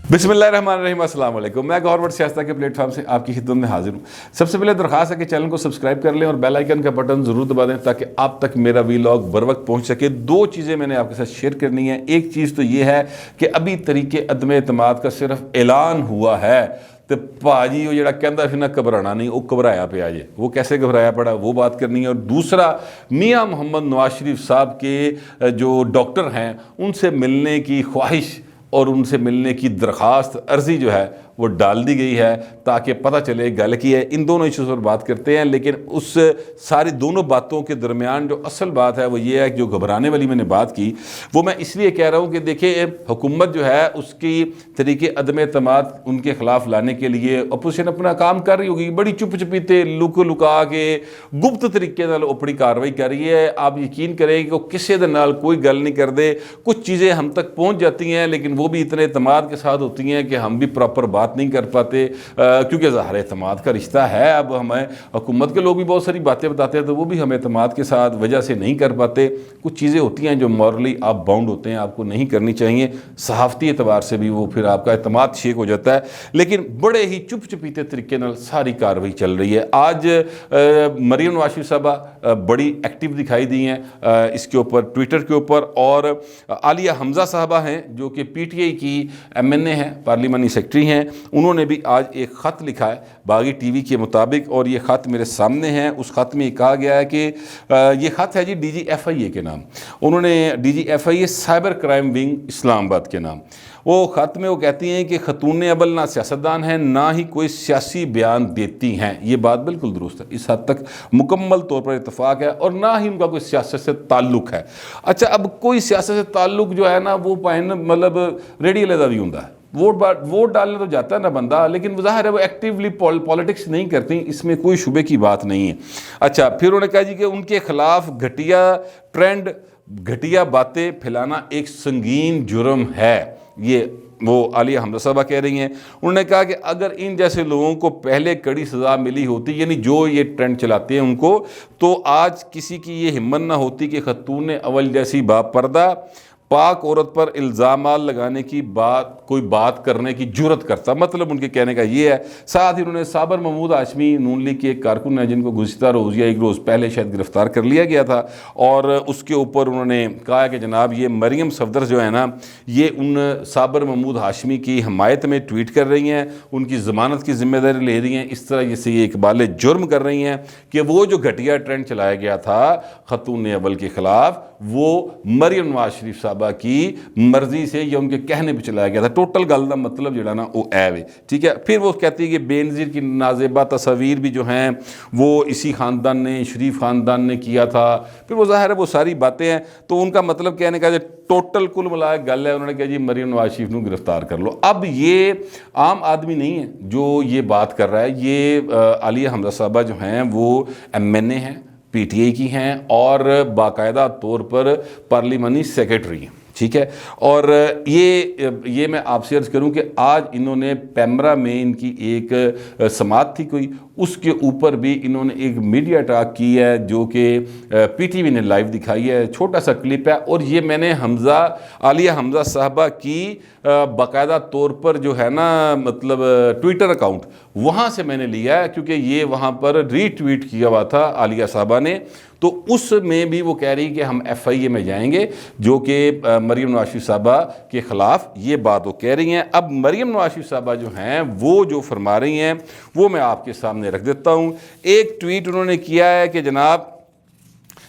बिस्मिल्लाहिर्रहमानिर्रहीम, अस्सलाम वालेकुम। मैं गौरव सियासत के प्लेटफॉर्म से आपकी खिदमत में हाजिर हूँ। सबसे पहले दरख्वास्त है कि चैनल को सब्सक्राइब कर लें और बेल आइकन का बटन ज़रूर दबा दें ताकि आप तक मेरा वीलॉग बर वक्त पहुँच सके। दो चीज़ें मैंने आपके साथ शेयर करनी है। एक चीज़ तो ये है कि अभी तरीके अदम एतमाद का सिर्फ ऐलान हुआ है तो भाजी वो जरा कहता फिर ना घबराना नहीं, वो घबराया पे जे वो कैसे घबराया पड़ा वो बात करनी है। और दूसरा, मियाँ मोहम्मद नवाज शरीफ साहब के जो डॉक्टर हैं उनसे मिलने की ख्वाहिश और उनसे मिलने की दरख्वास्त अर्जी जो है वो डाल दी गई है ताकि पता चले गल की है। इन दोनों इश्यूज़ पर बात करते हैं, लेकिन उस सारी दोनों बातों के दरमियान जो असल बात है वो ये है कि जो घबराने वाली मैंने बात की वो मैं इसलिए कह रहा हूँ कि देखिए हुकूमत जो है उसकी तरीके अदम एतमाद उनके ख़िलाफ़ लाने के लिए अपोजिशन अपना काम कर रही होगी। बड़ी चुप चुपीते लुक लुका के गुप्त तरीके नाल अपनी कार्रवाई कर रही है। आप यकीन करें कि वो किसी दे नाल कोई गल नहीं करते। कुछ चीज़ें हम तक पहुँच जाती हैं लेकिन वो भी इतने एतमाद के साथ होती हैं कि हम भी प्रॉपर बात नहीं कर पाते, क्योंकि ज़ाहिर एतमाद का रिश्ता है। अब हमें हुकूमत के लोग भी बहुत सारी बातें बताते हैं तो वो भी हम एतमाद के साथ वजह से नहीं कर पाते। कुछ चीज़ें होती हैं जो मॉरली आप बाउंड होते हैं, आपको नहीं करनी चाहिए। सहाफ़ती एतबार से भी वो फिर आपका एतमाद शेक हो जाता है। लेकिन बड़े ही चुप चुपीते तरीके नाल सारी कार्रवाई चल रही है। आज मरियम नवाज शरीफ साहबा बड़ी एक्टिव दिखाई दी हैं इसके ऊपर, ट्विटर के ऊपर। और आलिया हमजा साहबा हैं जो कि PTI की MNA हैं, पार्लिमानी सेक्रेटरी हैं। उन्होंने भी आज एक ख़त लिखा है बागी TV के मुताबिक, और ये ख़त मेरे सामने है। उस ख़त में कहा गया है कि ये ख़त है जी DG FIA के नाम। उन्होंने DG FIA cyber crime wing Islamabad के नाम। वो ख़त में वो कहती हैं कि खतून अबल ना सियासतदान हैं ना ही कोई सियासी बयान देती हैं। ये बात बिल्कुल दुरुस्त है, इस हद तक मुकम्मल तौर पर इत्तफाक है, और ना ही उनका कोई सियासत से ताल्लुक़ है। अच्छा, अब कोई सियासत से ताल्लुक़ जो है ना वो पाइन मतलब रेडी अलहदा भी होता है। वोट डालने तो जाता है ना बंदा, लेकिन ज़ाहिर है वो एक्टिवली पॉलिटिक्स नहीं करती, इसमें कोई शुबे की बात नहीं है। अच्छा, फिर उन्होंने कहा जी कि उनके खिलाफ घटिया ट्रेंड, घटिया बातें फैलाना एक संगीन जुर्म है। ये वो आलिया हमजा साहबा कह रही हैं। उन्होंने कहा कि अगर इन जैसे लोगों को पहले कड़ी सज़ा मिली होती, यानी जो ये ट्रेंड चलाते हैं उनको, तो आज किसी की ये हिम्मत ना होती कि खतून अव्वल जैसी बापर्दा पाक औरत पर इल्ज़ामात लगाने की कोई बात करने की जुर्रत करता। मतलब उनके कहने का ये है। साथ ही उन्होंने साबर महमूद हाशमी नून लीग के एक कारकुन है जिनको गुज़िश्ता रोज़ या एक रोज़ पहले शायद गिरफ़्तार कर लिया गया था, और उसके ऊपर उन्होंने कहा कि जनाब ये मरियम सफदर जो है ना ये उन साबर महमूद हाशमी की हमायत में ट्वीट कर रही हैं, उनकी ज़मानत की ज़िम्मेदारी ले रही हैं, इस तरह से ये इकबाल जुर्म कर रही हैं कि वो जो घटिया ट्रेंड चलाया गया था खतून अव्वल के ख़िलाफ़ वो मरियम नवाज शरीफ साहबा की मर्जी से या उनके कहने पे चलाया गया था। टोटल गल का मतलब जो ना वो वे ठीक है। फिर वो कहती है कि बेनज़ीर की नाज़ेबा तस्वीर भी जो हैं वो इसी ख़ानदान ने, शरीफ ख़ानदान ने किया था। फिर वो ज़ाहिर है वो सारी बातें हैं। तो उनका मतलब कहने का जो टोटल कुल मिलाया गल है, उन्होंने कहा जी मरियम नवाज शरीफ को गिरफ़्तार कर लो। अब ये आम आदमी नहीं है जो ये बात कर रहा है, ये आलिया हमजा साहबा जो हैं वो MNA हैं, PTI की हैं और बाकायदा तौर पर पार्लिमानी सेक्रेटरी हैं, ठीक है। और ये मैं आपसे अर्ज़ करूं कि आज इन्होंने पैमरा में इनकी एक समात थी कोई, उसके ऊपर भी इन्होंने एक मीडिया टॉक की है जो कि PTV ने लाइव दिखाई है। छोटा सा क्लिप है और ये मैंने आलिया हमजा साहबा की बाकायदा तौर पर जो है ना मतलब ट्विटर अकाउंट वहाँ से मैंने लिया है, क्योंकि ये वहाँ पर रीट्वीट किया हुआ था आलिया साहबा ने। तो उसमें भी वो कह रही कि हम FIA में जाएंगे, जो कि मरियम नवाज शरीफ साहबा के ख़िलाफ़ ये बात वो कह रही हैं। अब मरियम नवाज शरीफ साहबा जो हैं वो जो फरमा रही हैं वो मैं आपके सामने रख देता हूँ। एक ट्वीट उन्होंने किया है कि जनाब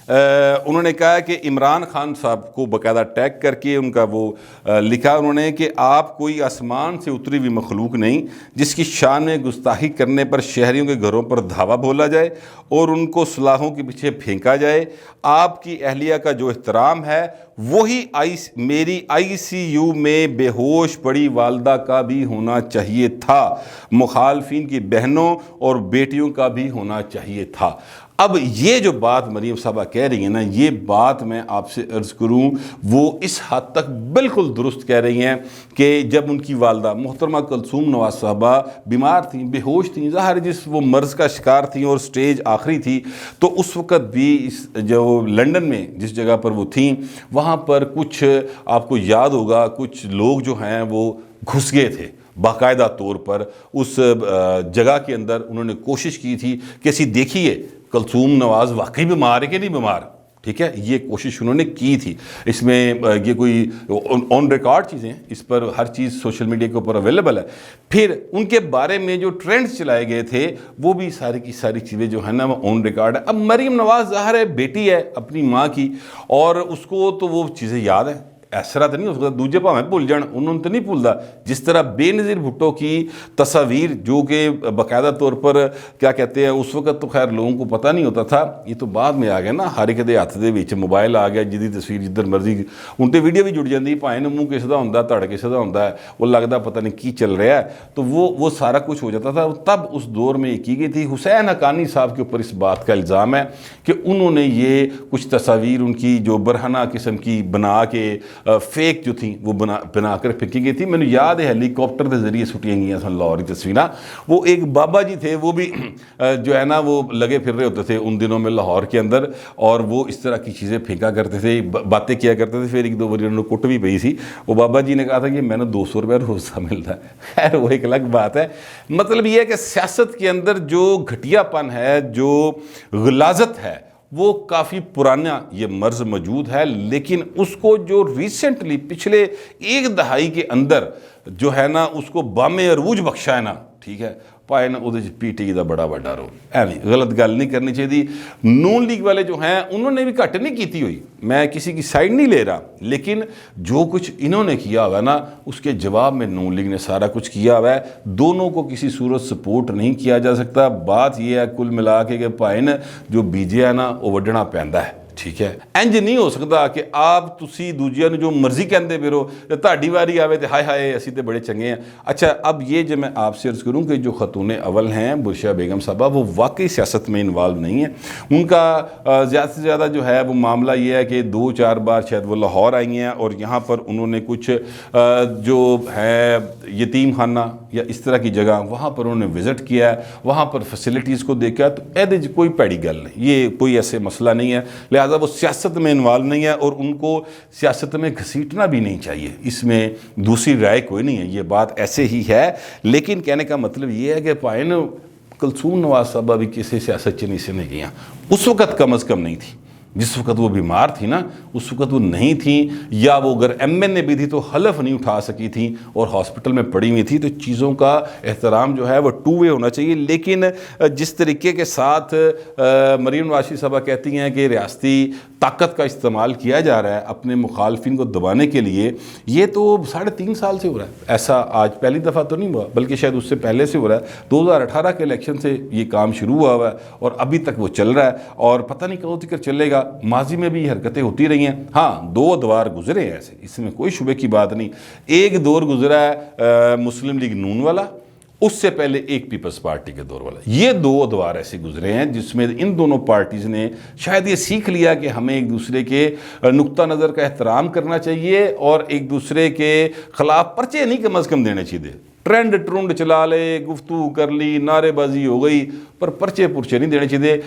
उन्होंने कहा कि इमरान खान साहब को बाकायदा टैग करके उनका वो लिखा उन्होंने कि आप कोई आसमान से उतरी हुई मखलूक नहीं जिसकी शान में गुस्ताखी करने पर शहरियों के घरों पर धावा बोला जाए और उनको सलाहों के पीछे फेंका जाए। आपकी अहलिया का जो एहतराम है वही मेरी ICU में बेहोश पड़ी वालदा का भी होना चाहिए था, मुखालफिन की बहनों और बेटियों का भी होना चाहिए था। اب یہ جو بات مریم صاحبہ کہہ رہی ہیں نا، یہ بات میں آپ سے عرض کروں وہ اس حد تک بالکل درست کہہ رہی ہیں کہ جب ان کی والدہ محترمہ کلثوم نواز صاحبہ بیمار تھیں، بے ہوش تھیں، ظاہر جس وہ مرض کا شکار تھیں اور سٹیج آخری تھی، تو اس وقت بھی جو لنڈن میں جس جگہ پر وہ تھیں وہاں پر کچھ آپ کو یاد ہوگا کچھ لوگ جو ہیں وہ گھس گئے تھے باقاعدہ طور پر اس جگہ کے اندر. انہوں نے کوشش کی تھی کہ اسی دیکھیے کلثوم نواز واقعی بیمار ہے کہ نہیں بیمار، ٹھیک ہے، یہ کوشش انہوں نے کی تھی. اس میں یہ کوئی آن ریکارڈ چیزیں ہیں، اس پر ہر چیز سوشل میڈیا کے اوپر اویلیبل ہے. پھر ان کے بارے میں جو ٹرینڈز چلائے گئے تھے وہ بھی ساری کی ساری چیزیں جو ہیں نا وہ آن ریکارڈ ہے. اب مریم نواز ظاہر ہے بیٹی ہے اپنی ماں کی، اور اس کو تو وہ چیزیں یاد ہیں، اس طرح تو نہیں ہو سکتا دوجے پاویں بھول جان، انہوں نے تو نہیں بھولتا. جس طرح بے نظیر بھٹو کی تصاویر جو کہ باقاعدہ طور پر کیا کہتے ہیں، اس وقت تو خیر لوگوں کو پتہ نہیں ہوتا تھا، یہ تو بعد میں آ گیا نا، ہر ایک دے ہاتھ دے وچ موبائل آ گیا، جدی تصویر جدھر مرضی ان تے ویڈیو بھی جڑ جاندی، بھائیں منہ کس دا ہوندا تڑ کس دا ہوندا ہے، وہ لگتا پتہ نہیں کی چل رہا ہے، تو وہ سارا کچھ ہو جاتا تھا. تب اس دور میں یہ کی گئی تھی. حسین حقانی صاحب کے اوپر اس بات کا الزام ہے کہ انہوں نے یہ کچھ تصاویر ان کی جو برہنہ قسم کی بنا کے فیک جو تھیں وہ بنا کر پھینکی گئی تھی. میں نے یاد ہے ہیلی کاپٹر کے ذریعے سٹیاں گئی سن لاہوری تصویراں. وہ ایک بابا جی تھے، وہ بھی جو ہے نا وہ لگے پھر رہے ہوتے تھے ان دنوں میں لاہور کے اندر، اور وہ اس طرح کی چیزیں پھینکا کرتے تھے، باتیں کیا کرتے تھے. پھر ایک دو بار انہوں نے کٹ بھی پئی سی. وہ بابا جی نے کہا تھا کہ میں نے 200 روپیہ روز کا ملتا ہے. خیر وہ ایک الگ بات ہے. مطلب یہ ہے کہ سیاست کے اندر جو گھٹیا پن ہے، جو غلاظت ہے، وہ کافی پرانا یہ مرض موجود ہے. لیکن اس کو جو ریسنٹلی پچھلے ایک دہائی کے اندر جو ہے نا اس کو بام عروج بخشا ہے نا، ٹھیک ہے، پائے نا وہ پی ٹی دا بڑا بڑا رول. ایویں غلط گل نہیں کرنی چاہیے. نون لیگ والے جو ہیں انہوں نے بھی گھٹ نہیں کیتی ہوئی، میں کسی کی سائڈ نہیں لے رہا، لیکن جو کچھ انہوں نے کیا ہوا ہے نا اس کے جواب میں نون لیگ نے سارا کچھ کیا ہوا ہے. دونوں کو کسی صورت سپورٹ نہیں کیا جا سکتا. بات یہ ہے کل ملا کے کہ پائے نا جو بیجے ہے نا وہ وڈنا پیندا ہے، ٹھیک ہے. انج نہیں ہو سکتا کہ آپ تسی دوجیاں جو مرضی کہندے پھرو، تہاڈی واری آوے تے ہائے ہائے اسی تے بڑے چنگے ہیں. اچھا اب یہ جو میں آپ سے عرض کروں کہ جو خاتون اول ہیں برشا بیگم صاحبہ، وہ واقعی سیاست میں انوالو نہیں ہیں. ان کا زیادہ سے زیادہ جو ہے وہ معاملہ یہ ہے کہ 2-4 بار شاید وہ لاہور آئی ہیں اور یہاں پر انہوں نے کچھ جو ہے یتیم خانہ یا اس طرح کی جگہ وہاں پر انہوں نے وزٹ کیا ہے، وہاں پر فیسلٹیز کو دیکھا. تو ایدے کوئی پیڑی گل نہیں، یہ کوئی ایسے مسئلہ نہیں ہے. لہٰذا وہ سیاست میں انوالو نہیں ہے اور ان کو سیاست میں گھسیٹنا بھی نہیں چاہیے. اس میں دوسری رائے کوئی نہیں ہے، یہ بات ایسے ہی ہے. لیکن کہنے کا مطلب یہ ہے کہ پائن کلثوم نواز صاحبہ بھی کسی سیاست چنی سے نہیں گیا. اس وقت کم از کم نہیں تھی، جس وقت وہ بیمار تھی نا اس وقت وہ نہیں تھیں، یا وہ اگر ایم این اے بھی تھی تو حلف نہیں اٹھا سکی تھیں اور ہاسپٹل میں پڑی ہوئی تھی. تو چیزوں کا احترام جو ہے وہ ٹو وے ہونا چاہیے. لیکن جس طریقے کے ساتھ مریم نواز صاحبہ کہتی ہیں کہ ریاستی طاقت کا استعمال کیا جا رہا ہے اپنے مخالفین کو دبانے کے لیے، یہ تو 3.5 سال سے ہو رہا ہے. ایسا آج پہلی دفعہ تو نہیں ہوا، بلکہ شاید اس سے پہلے سے ہو رہا ہے. 2018 کے الیکشن سے یہ کام شروع ہوا ہے اور ابھی تک وہ چل رہا ہے اور پتہ نہیں کہاں تک چلے گا. ماضی میں بھی یہ حرکتیں ہوتی رہی ہیں. ہاں 2 ادوار گزرے ہیں ایسے، اس میں کوئی شبے کی بات نہیں. ایک دور گزرا ہے مسلم لیگ نون والا، اس سے پہلے ایک پیپلز پارٹی کے دور والا. یہ 2 ادوار ایسے گزرے ہیں جس میں ان دونوں پارٹیز نے شاید یہ سیکھ لیا کہ ہمیں ایک دوسرے کے نقطہ نظر کا احترام کرنا چاہیے اور ایک دوسرے کے خلاف پرچے نہیں کم از کم دینے چاہیے. ٹرینڈ ٹرونڈ چلا لے، گفتگو کر لی، نعرے بازی ہو گئی، پر پرچے پرچے نہیں دینے چاہیے.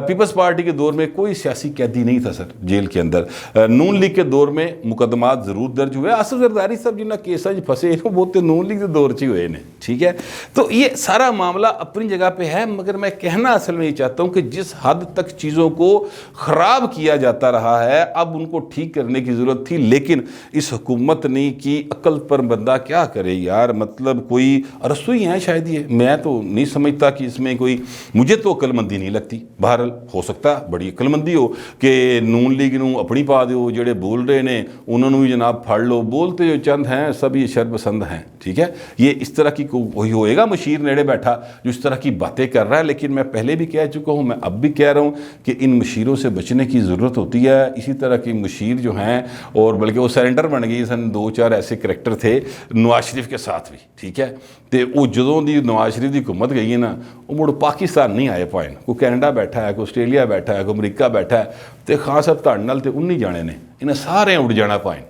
پیپلز پارٹی کے دور میں کوئی سیاسی قیدی نہیں تھا سر جیل کے اندر. نون لیگ کے دور میں مقدمات ضرور درج ہوئے. آصف زرداری صاحب جنہ کیسا پھنسے وہ تو نون لیگ کے دور چ ہوئے نے، ٹھیک ہے. تو یہ سارا معاملہ اپنی جگہ پہ ہے، مگر میں کہنا اصل میں یہ چاہتا ہوں کہ جس حد تک چیزوں کو خراب کیا جاتا رہا ہے اب ان کو ٹھیک کرنے کی ضرورت تھی. لیکن اس حکومت نے کی عقل پر بندہ کیا کرے یار. مطلب کوئی رسوئی ہیں شاید، یہ میں تو نہیں سمجھتا کہ اس میں کوئی، مجھے تو عقل مندی نہیں لگتی. بہرحال ہو سکتا بڑی عقل مندی ہو کہ نون لیگ نو اپنی پا دیو، جڑے بول رہے نے انہوں نے بھی جناب پھڑ لو. بولتے جو چند ہیں سب یہ شر پسند ہیں، ٹھیک ہے. یہ اس طرح کی کوئی ہوئے گا مشیر نیڑے بیٹھا جو اس طرح کی باتیں کر رہا ہے. لیکن میں پہلے بھی کہہ چکا ہوں، میں اب بھی کہہ رہا ہوں کہ ان مشیروں سے بچنے کی ضرورت ہوتی ہے. اسی طرح کی مشیر جو ہیں، اور بلکہ وہ سرنڈر بن گئی سن 2-4 ایسے کریکٹر تھے نواز شریف کے ساتھ بھی، ٹھیک ہے. ہے ਤੇ ਉਹ ਜਦੋਂ ਦੀ ਨਵਾਜ਼ ਸ਼ਰੀਫ ਦੀ ਹੁਕੂਮਤ ਗਈ ਹੈ ਨਾ ਉਹ ਮੁੜ ਪਾਕਿਸਤਾਨ ਨਹੀਂ ਆਏ ਭਾਵੇਂ ਕੋਈ ਕੈਨੇਡਾ ਬੈਠਾ ਹੈ ਕੋਈ ਆਸਟ੍ਰੇਲੀਆ ਬੈਠਾ ਹੈ ਕੋਈ ਅਮਰੀਕਾ ਬੈਠਾ ਹੈ ਤੇ ਖਾਨ ਸਾਹਿਬ ਤੁਹਾਡੇ ਨਾਲ ਤੇ 19 ਜਾਣੇ ਨੇ ਇਹਨਾਂ ਸਾਰਿਆਂ ਉੱਡ ਜਾਣਾ ਭਾਵੇਂ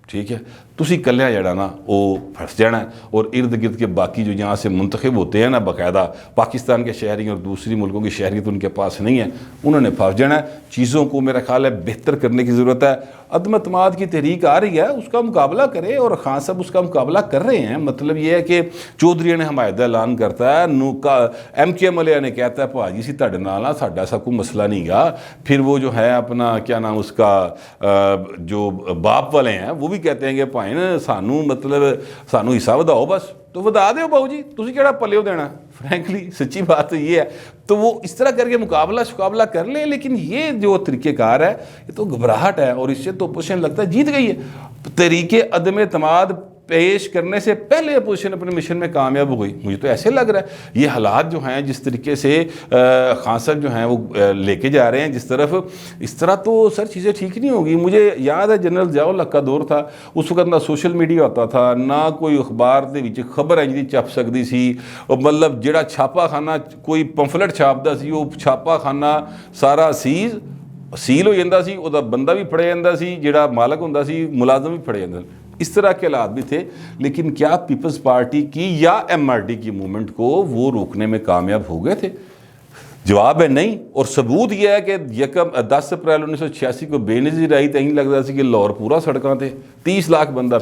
ठीक है तुसी कल्या जड़ा ना वो फंस जाना है और इर्द गिर्द के बाकी जो यहाँ से मुंतखब होते हैं ना बाकायदा पाकिस्तान के शहरी और दूसरी मुल्कों की शहरियत उनके पास नहीं है उन्होंने फंस जाना है। चीज़ों को मेरा ख्याल है बेहतर करने की ज़रूरत है। अदम अतमाद की तहरीक आ रही है उसका मुकाबला करे और खान साहब उसका मुकाबला कर रहे हैं। मतलब ये है कि चौधरी ने हमायत का ऐलान करता है नूका MKM वाले ने कहता है भाजी सी तुहाडे नाल आ साडा ऐसा कोई मसला नहीं गा। फिर वो जो है अपना क्या नाम उसका जो बाप वाले हैं वो भी कहते हैं कि भाई सानू मतलब सानू हिस्सा वधाओ बस तो वधा दो बाबू जी तुसी केड़ा पल्ले देना। फ्रैंकली सच्ची बात तो ये है तो वो इस तरह करके मुकाबला कर ले। लेकिन ये जो तरीक़ेकार है ये तो घबराहट है और इससे तो अपोजिशन लगता है जीत गई है। तरीके अदम एतमाद पेश करने से पहले अपोजिशन अपने मिशन में कामयाब हो गई। मुझे तो ऐसे लग रहा है ये हालात जो हैं जिस तरीके से खान साहब जो हैं वो लेके जा रहे हैं जिस तरफ इस तरह तो सर चीज़ें ठीक नहीं होगी। मुझे याद है जनरल ज़ियाउल हक का दौर था उस वक्त ना सोशल मीडिया होता था ना कोई अखबार के विच खबर है जी छप सकती सी। मतलब जिहड़ा छापाखाना कोई पंफलेट छापदा सी वो छापाखाना सारा सील हो जाता सी उहदा बंदा भी फड़िया जाता सी जिहड़ा मालक हुंदा सी मुलाजम भी फड़े जांदे इस तरह के हालात भी थे। लेकिन क्या पीपल्स पार्टी की या MRD की मूवमेंट को वो रोकने में कामयाब हो गए थे? जवाब है नहीं। और सबूत यह है कि 10 अप्रैल 1986 को बेनज़ीर आई तो यही लगता सी कि लाहौर पूरा सड़कों थे 30 लाख बंदा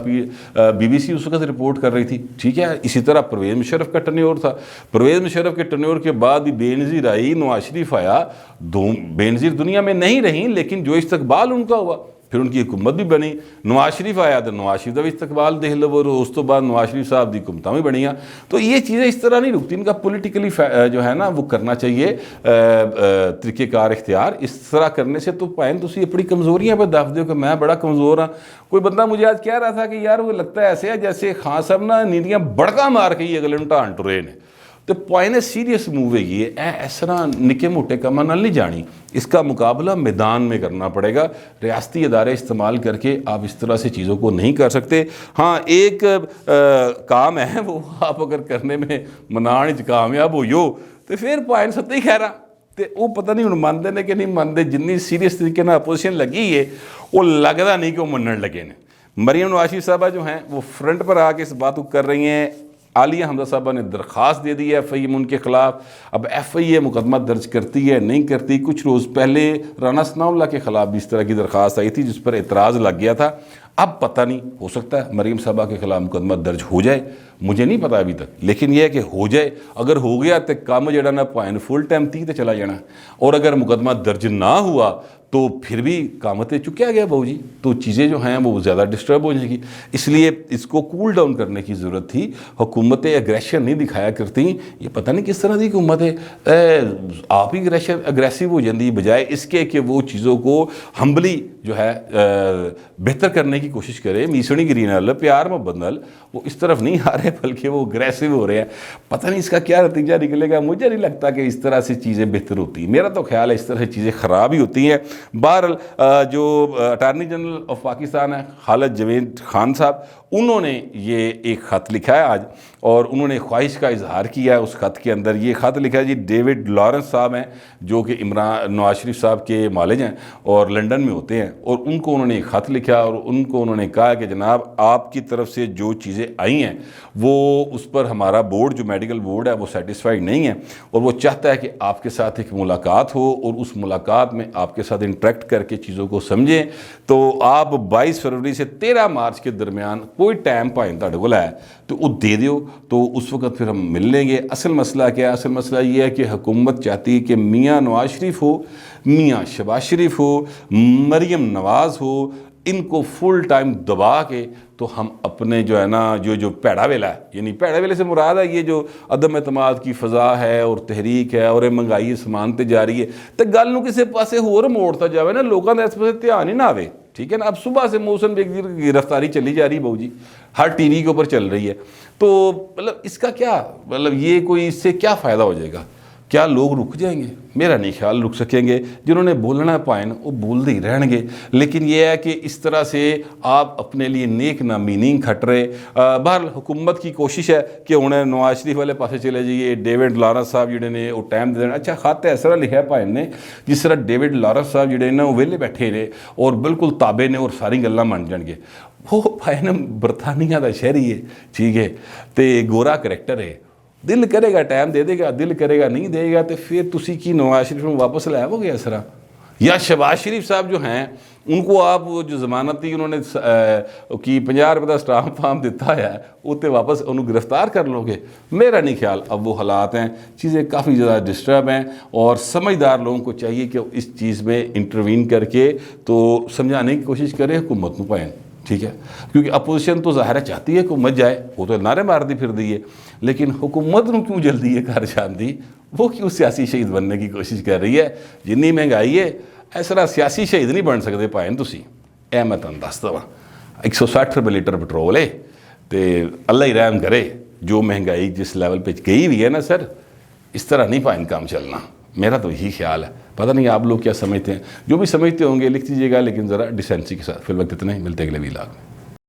BBC उस वक्त रिपोर्ट कर रही थी। ठीक है इसी तरह परवेज़ मुशर्रफ का टर्नओवर था। परवेज़ मुशर्रफ के टर्नओवर के बाद भी बेनज़ीर आई नवाज शरीफ आया बेनज़ीर दुनिया में नहीं रही लेकिन जो इस्तकबाल उनका हुआ फिर उनकी हुकूमत भी बनी। नवाज शरीफ आया तो नवाज शरीफ का भी इस्तकबाल देख लो और उस तो बाद नवाज शरीफ साहब की हुकूमतां भी बनिया। तो ये चीज़ें इस तरह नहीं रुकती इनका पोलिटिकली जो है ना वो करना चाहिए तरीक़ेकार इख्तियार। इस तरह करने से तो भाई तुम अपनी कमज़ोरियां पर दस दो कि मैं बड़ा कमज़ोर हाँ। कोई बंदा मुझे आज कह रहा था कि यार वो लगता है ऐसे है जैसे खान साहब ना नींदियाँ बड़का मार के ही अगले ढाण टुरे ने। तो पॉइंट है सीरीयस मूव है ये इस तरह निके मोटे कामों नाल नहीं जानी। इसका मुकाबला मैदान में करना पड़ेगा। रियासती इदारे इस्तेमाल करके आप इस तरह से चीज़ों को नहीं कर सकते। हाँ एक काम है वो आप अगर करने में मनाने कामयाब हो तो फिर पॉइंट सत्ते ही खैरा तो वो पता नहीं हुण मनते ने कि नहीं मनते। जिन्नी सीरीयस तरीके नाल अपोजिशन लगी है वो लगता नहीं कि वो मनण लगे ने। मरियम नवाज़ साहबा जो हैं वो फ्रंट पर आके इस बात को कर रही हैं। आलिया हमजा साहबा ने दरख्वास्त दे दी है FIM उनके ख़िलाफ़। अब FIA मुकदमा दर्ज करती है नहीं करती। कुछ रोज़ पहले राना सनाउल्लाह के ख़िलाफ़ भी इस तरह की दरख्वास्त आई थी जिस पर एतराज़ लग गया था। अब पता नहीं हो सकता है मरीम साहबा के ख़िलाफ़ मुकदमा दर्ज हो जाए मुझे नहीं पता अभी तक लेकिन यह है कि हो जाए। अगर हो गया तो काम जड़ा ना पॉइंट फुल टाइम 30 ते चला जाना और अगर मुकदमा दर्ज ना हुआ तो फिर भी काम तो चुकया गया बहू जी तो चीज़ें जो हैं वो ज़्यादा डिस्टर्ब हो जाएगी। इसलिए इसको कूल डाउन करने की ज़रूरत थी। हुकूमतें एग्रेशन नहीं दिखाया करती। ये पता नहीं किस तरह की हुकूमत है आप ही अग्रेसिव हो जाती बजाय इसके कि वो चीज़ों को हम्बली जो है बेहतर करने की कोशिश करे। मीसणी गिरी नाल प्यार मोहब्बत नाल वो इस तरफ नहीं आ रहे बल्कि वो अग्रेसिव हो रहे हैं। पता नहीं इसका क्या नतीजा निकलेगा। मुझे नहीं लगता कि इस तरह से चीज़ें बेहतर होती। मेरा तो ख्याल है इस तरह से चीज़ें ख़राब ही होती हैं। बहरहाल जो अटार्नी जनरल ऑफ पाकिस्तान है खालिद जवेद खान साहब उन्होंने ये एक ख़त लिखा है आज और उन्होंने ख्वाहिश का इजहार किया है। उस ख़त के अंदर ये ख़त लिखा है जी डेविड लॉरेंस साहब हैं जो कि इमरान नवाज शरीफ साहब के मालिज हैं और लंदन में होते हैं और उनको उन्होंने एक ख़त लिखा और उनको उन्होंने कहा कि जनाब आपकी तरफ से जो चीज़ें आई हैं वो उस पर हमारा बोर्ड जो मेडिकल बोर्ड है वो सेटिस्फाइड नहीं है और वो चाहता है कि आपके साथ एक मुलाकात हो और उस मुलाकात में आपके साथ इंटरेक्ट करके चीज़ों को समझें। तो आप 22 फरवरी से 13 मार्च के दरमियान कोई टाइम भाई तुहाडे कोल है तो वो दे दियो तो उस वक्त फिर हम मिल लेंगे। असल मसला क्या है? असल मसला ये है कि हुकूमत चाहती है कि मियाँ नवाज शरीफ हो मियाँ शहबाज शरीफ हो मरीम नवाज़ हो इनको फुल टाइम दबा के तो हम अपने जो है ना जो भैड़ा वेला है यानी भैड़ा वेले से मुराद है ये जो अदम एतमाद की फ़ज़ा है और तहरीक है और महंगाई समानते जा रही है तो गल नूं किसी पासे होर मोड़ता जाए ना लोगों का इस पासे ध्यान ही ना आवे। ठीक है ना। अब सुबह से मौसम बेग की गिरफ्तारी चली जा रही बहू जी हर TV के ऊपर चल रही है तो मतलब इसका क्या मतलब ये कोई इससे क्या फ़ायदा हो जाएगा? کیا لوگ رک جائیں گے؟ میرا نہیں خیال رک سکیں گے. جنہوں نے بولنا ہے پائن وہ بولتے ہی رہن گے. لیکن یہ ہے کہ اس طرح سے آپ اپنے لیے نیک نامیننگ کھٹ رہے. بہرحال حکومت کی کوشش ہے کہ انہیں نواز شریف والے پاسے چلے جائیے. ڈیوڈ لارنس صاحب جڑے نے وہ ٹائم دے دینا. اچھا خط اس طرح لکھا پائن نے جس طرح ڈیوڈ لارنس صاحب جڑے نے وہ ویلے بیٹھے نے اور بالکل تابع نے اور ساری گلاں من جان گے. وہ پائن برطانیہ دا شہری ہے, ٹھیک ہے, تے گورا کریکٹر ہے. دل کرے گا ٹائم دے دے گا, دل کرے گا نہیں دے گا. تو پھر تسی کی نواز شریف میں واپس لے آؤ گے اس طرح؟ یا شہباز شریف صاحب جو ہیں ان کو آپ جو ضمانت تھی انہوں نے کی 50 روپے کا اسٹامپ فارم دیتا ہے وہ تے واپس انہوں گرفتار کر لو گے؟ میرا نہیں خیال. اب وہ حالات ہیں, چیزیں کافی زیادہ ڈسٹرب ہیں اور سمجھدار لوگوں کو چاہیے کہ اس چیز میں انٹروین کر کے تو سمجھانے کی کوشش کرے حکومت کو پائیں, ٹھیک ہے. کیونکہ اپوزیشن تو ظاہر ہے چاہتی ہے کہ حکومت جائے, وہ تو نعرے مار دی پھر دی ہے, لیکن حکومت نو کیوں جلدی ہے گھر جان دی؟ وہ کیوں سیاسی شہید بننے کی کوشش کر رہی ہے؟ جنی مہنگائی ہے اس طرح سیاسی شہید نہیں بن سکتے پائیں تسی. اے میں تمہیں دس دوا 160 روپے لیٹر پٹرول ہے تے اللہ ہی رحم کرے. جو مہنگائی جس لیول پہ گئی ہوئی ہے نا سر, اس طرح نہیں پائیں کام چلنا. میرا تو یہی خیال ہے. پتہ نہیں آپ لوگ کیا سمجھتے ہیں. جو بھی سمجھتے ہوں گے لکھ دیجیے گا, لیکن ذرا ڈیسنسی کے ساتھ. فی الوقت اتنا ہی, ملتے اگلے ویلاگ میں.